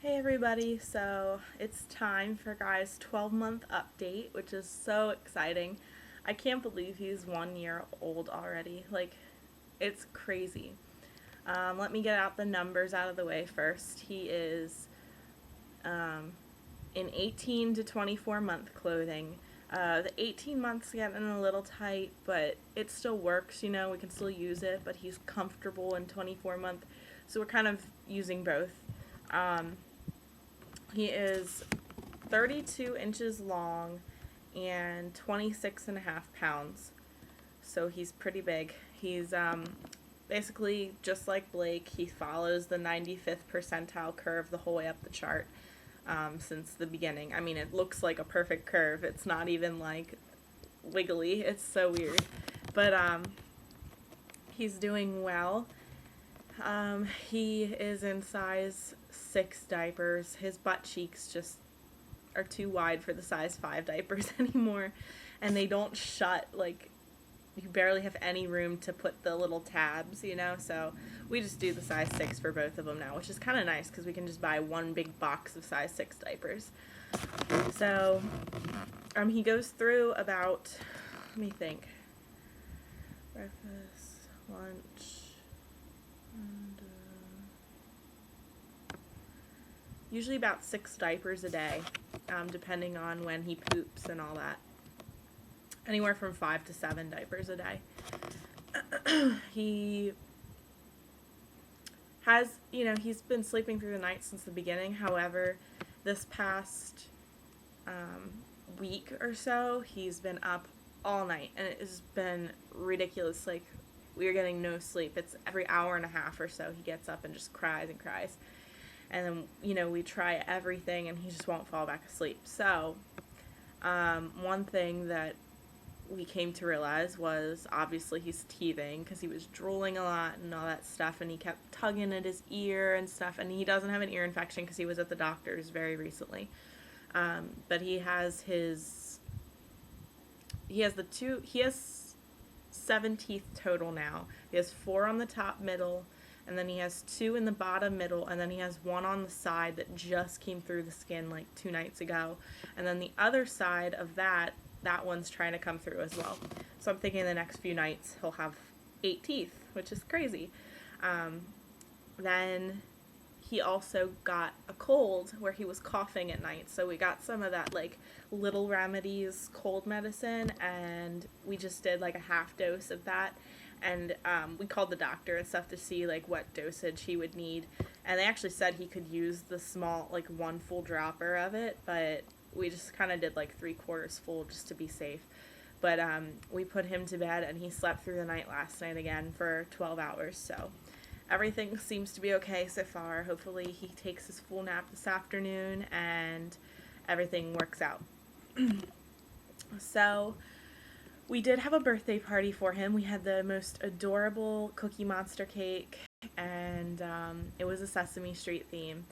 Hey everybody, so it's time for Guy's 12-month update, which is so exciting. I can't believe he's 1 year old already. It's crazy. Let me get out the numbers out of the way first. He is um, in 18 to 24 month clothing. The 18 months getting a little tight, but it still works, we can still use it, but he's comfortable in 24 month, so we're kind of using both. Um, he is 32 inches long and 26 and a half pounds. So he's pretty big. He's basically just like Blake. He follows the 95th percentile curve the whole way up the chart since the beginning. I mean, it looks like a perfect curve. It's not even like wiggly. It's so weird. But he's doing well. He is in size 6 diapers. His butt cheeks just are too wide for the size 5 diapers anymore, and they don't shut. Like, you barely have any room to put the little tabs, so we just do the size 6 for both of them now, which is kind of nice because we can just buy one big box of size 6 diapers. So he goes through about, let me think, breakfast, lunch, and usually about 6 diapers a day, depending on when he poops and all that. Anywhere from 5 to 7 diapers a day. He has, he's been sleeping through the night since the beginning. However, this past week or so, he's been up all night, and it has been ridiculous. Like, we're getting no sleep. It's every hour and a half or so he gets up and just cries and cries. And then, we try everything, and he just won't fall back asleep. So, one thing that we came to realize was obviously he's teething because he was drooling a lot and all that stuff, and he kept tugging at his ear and stuff, and he doesn't have an ear infection because he was at the doctor's very recently. But he has 7 teeth total now. He has 4 on the top middle, and then he has 2 in the bottom middle, and then he has 1 on the side that just came through the skin like 2 nights ago. And then the other side of that one's trying to come through as well. So I'm thinking the next few nights he'll have 8 teeth, which is crazy. Then he also got a cold where he was coughing at night. So we got some of that like Little Remedies cold medicine, and we just did like a half dose of that. And we called the doctor and stuff to see like what dosage he would need. And they actually said he could use the small, like 1 full dropper of it, but we just kind of did like 3/4 full just to be safe. But we put him to bed, and he slept through the night last night again for 12 hours. So everything seems to be okay so far. Hopefully he takes his full nap this afternoon and everything works out. So we did have a birthday party for him. We had the most adorable Cookie Monster cake, and it was a Sesame Street theme.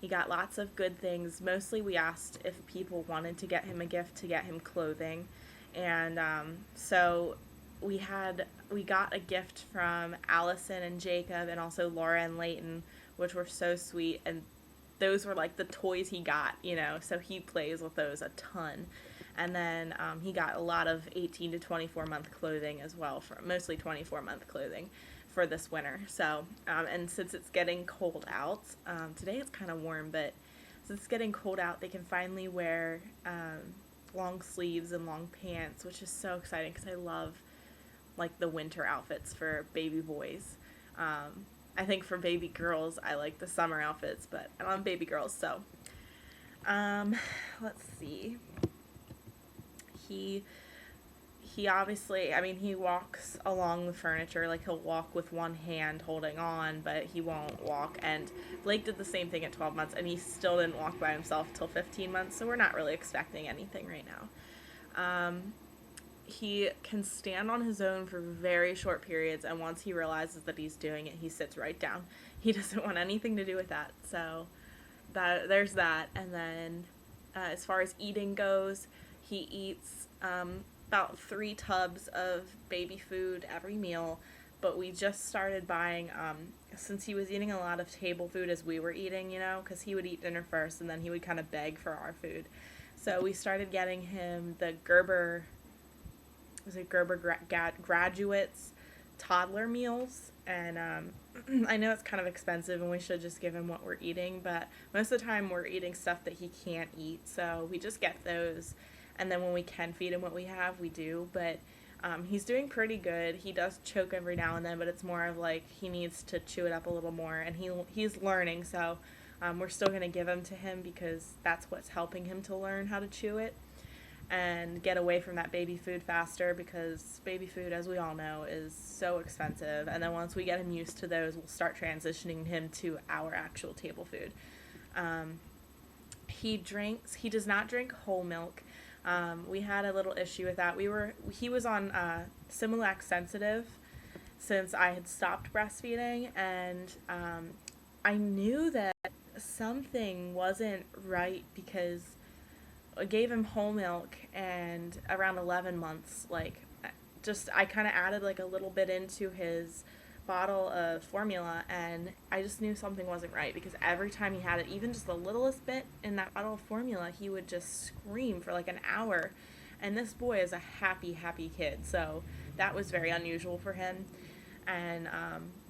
He got lots of good things. Mostly we asked if people wanted to get him a gift to get him clothing. And so we got a gift from Allison and Jacob, and also Laura and Layton, which were so sweet. And those were like the toys he got, so he plays with those a ton. And then he got a lot of 18 to 24 month clothing as well, for mostly 24 month clothing for this winter. So, and since it's getting cold out, today it's kind of warm, but since it's getting cold out, they can finally wear long sleeves and long pants, which is so exciting because I love like the winter outfits for baby boys. I think for baby girls, I like the summer outfits, but I love baby girls. So, let's see. He obviously, I mean, he walks along the furniture, like he'll walk with one hand holding on, but he won't walk. And Blake did the same thing at 12 months, and he still didn't walk by himself till 15 months, so we're not really expecting anything right now. He can stand on his own for very short periods, and once he realizes that he's doing it, he sits right down. He doesn't want anything to do with that, so there's that. And then as far as eating goes, he eats about 3 tubs of baby food every meal, but we just started buying, since he was eating a lot of table food as we were eating, you know, because he would eat dinner first and then he would kind of beg for our food. So we started getting him the Graduates toddler meals, and I know it's kind of expensive and we should just give him what we're eating, but most of the time we're eating stuff that he can't eat, so we just get those, and then when we can feed him what we have, we do. But he's doing pretty good. He does choke every now and then, but it's more of like he needs to chew it up a little more, and he's learning, so we're still going to give him to him because that's what's helping him to learn how to chew it and get away from that baby food faster, because baby food, as we all know, is so expensive. And then once we get him used to those, we'll start transitioning him to our actual table food. He does not drink whole milk. We had a little issue with that. He was on Similac sensitive since I had stopped breastfeeding, and I knew that something wasn't right because I gave him whole milk, and around 11 months, like, I kind of added like a little bit into his bottle of formula, and I just knew something wasn't right, because every time he had it, even just the littlest bit in that bottle of formula, he would just scream for like an hour. And this boy is a happy kid, so that was very unusual for him. And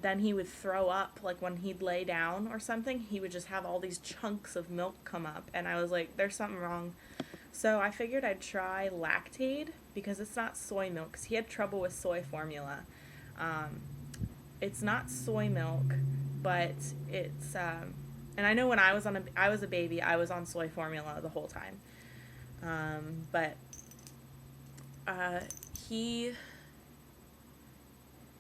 then he would throw up, like when he'd lay down or something, he would just have all these chunks of milk come up, and I was like, there's something wrong. So I figured I'd try Lactaid, because it's not soy milk, because he had trouble with soy formula. It's not soy milk, but it's and I know when I was a baby, I was on soy formula the whole time. But he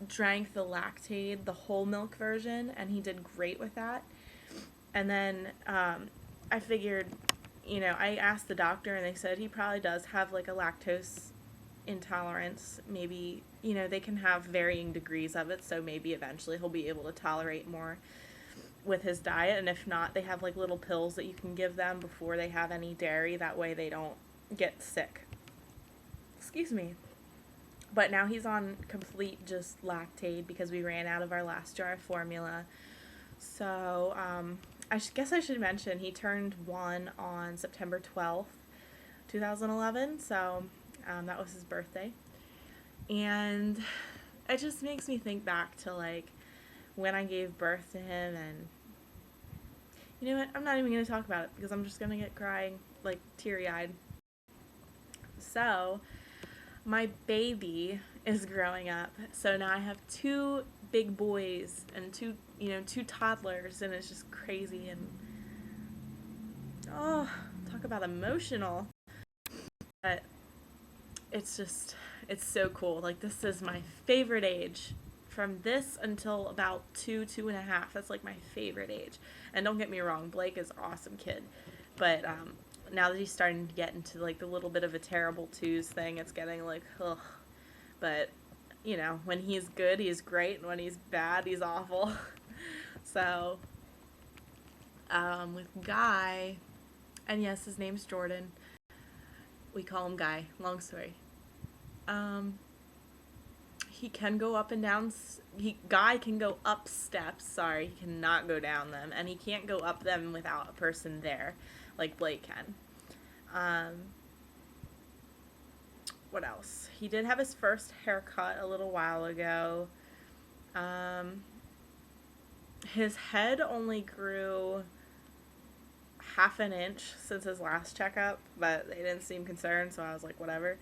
drank the Lactaid, the whole milk version, and he did great with that. And then I figured, you know, I asked the doctor, and they said he probably does have like a lactose intolerance. Maybe, you know, they can have varying degrees of it, so maybe eventually he'll be able to tolerate more with his diet. And if not, they have like little pills that you can give them before they have any dairy, that way they don't get sick. Excuse me. But now he's on complete just Lactaid because we ran out of our last jar of formula. So I guess I should mention he turned 1 on September 12th, 2011. So that was his birthday. And it just makes me think back to like when I gave birth to him, and you know what? I'm not even going to talk about it because I'm just going to get crying, like teary-eyed. So my baby is growing up, so now I have 2 big boys and 2 toddlers, and it's just crazy. And oh, talk about emotional. But it's so cool. Like, this is my favorite age. From this until about 2.5, that's like my favorite age. And don't get me wrong, Blake is an awesome kid, but now that he's starting to get into like the little bit of a terrible twos thing, it's getting like, ugh. But you know, when he's good, he's great, and when he's bad, he's awful. So with Guy, and yes, his name's Jordan, we call him Guy, long story. He can go up and down. Guy can go up steps. Sorry, he cannot go down them, and he can't go up them without a person there, like Blake can. What else? He did have his first haircut a little while ago. His head only grew half an inch since his last checkup, but they didn't seem concerned, so I was like, whatever.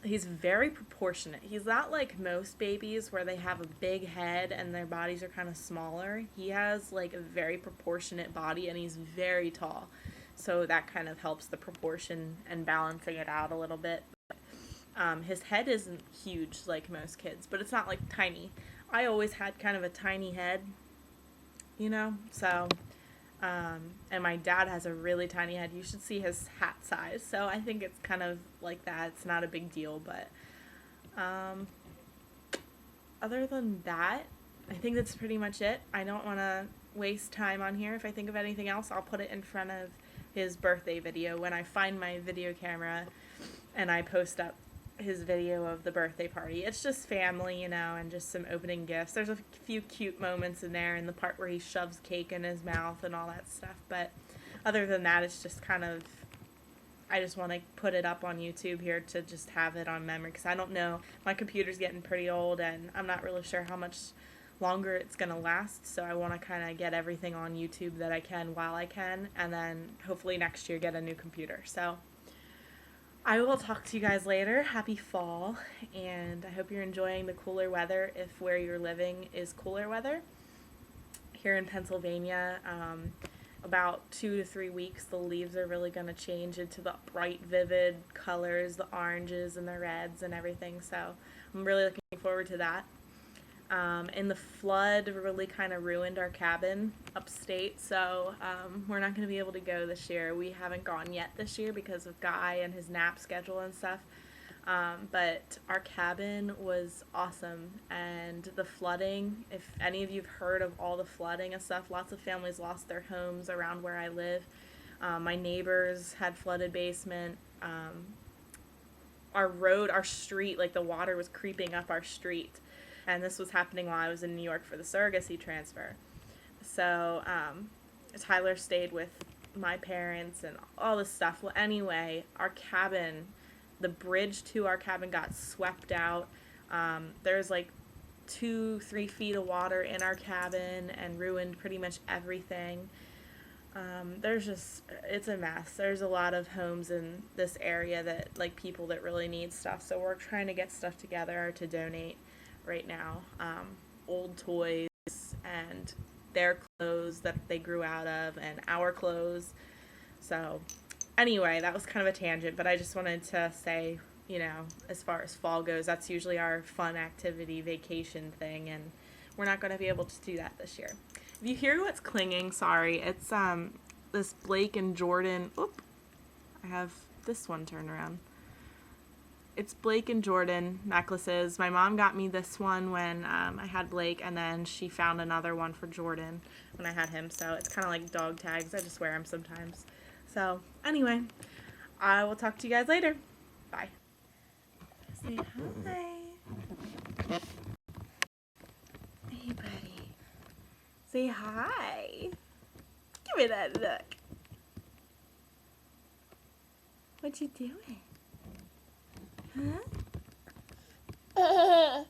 He's very proportionate. He's not like most babies where they have a big head and their bodies are kind of smaller. He has like a very proportionate body, and he's very tall. So that kind of helps the proportion and balancing it out a little bit. His head isn't huge like most kids, but it's not like tiny. I always had kind of a tiny head, you know, so... and my dad has a really tiny head. You should see his hat size. So I think it's kind of like that. It's not a big deal, but other than that, I think that's pretty much it. I don't want to waste time on here. If I think of anything else, I'll put it in front of his birthday video when I find my video camera and I post up his video of the birthday party. It's just family, you know, and just some opening gifts. There's a few cute moments in there, and the part where he shoves cake in his mouth and all that stuff. But other than that, it's just kind of, I just want to put it up on YouTube here to just have it on memory, because I don't know. My computer's getting pretty old, and I'm not really sure how much longer it's going to last, so I want to kind of get everything on YouTube that I can while I can, and then hopefully next year get a new computer. So I will talk to you guys later. Happy fall, and I hope you're enjoying the cooler weather if where you're living is cooler weather. Here in Pennsylvania, about 2 to 3 weeks, the leaves are really going to change into the bright, vivid colors, the oranges and the reds and everything, so I'm really looking forward to that. And the flood really kind of ruined our cabin upstate, so we're not going to be able to go this year. We haven't gone yet this year because of Guy and his nap schedule and stuff. But our cabin was awesome, and the flooding, if any of you have heard of all the flooding and stuff, lots of families lost their homes around where I live. My neighbors had flooded basement. Our road, our street, like the water was creeping up our street. And this was happening while I was in New York for the surrogacy transfer. So Tyler stayed with my parents and all this stuff. Well, anyway, our cabin, the bridge to our cabin got swept out. There's like 2-3 feet of water in our cabin and ruined pretty much everything. It's a mess. There's a lot of homes in this area that, like, people that really need stuff. So we're trying to get stuff together to donate right now. Old toys and their clothes that they grew out of and our clothes. So anyway, that was kind of a tangent, but I just wanted to say, you know, as far as fall goes, that's usually our fun activity vacation thing, and we're not going to be able to do that this year. If you hear what's clinging, sorry, it's this Blake and Jordan. Oop, I have this one turned around. It's Blake and Jordan necklaces. My mom got me this one when I had Blake, and then she found another one for Jordan when I had him. So it's kind of like dog tags. I just wear them sometimes. So anyway, I will talk to you guys later. Bye. Say hi. Hey, buddy. Say hi. Give me that look. What you doing? Huh?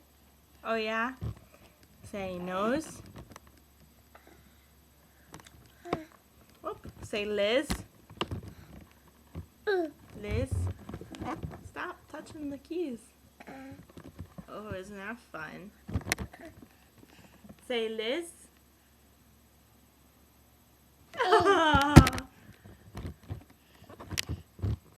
Oh, yeah? Say nose. Whoop. Say Liz. Liz. Stop touching the keys. Oh, isn't that fun? Say Liz.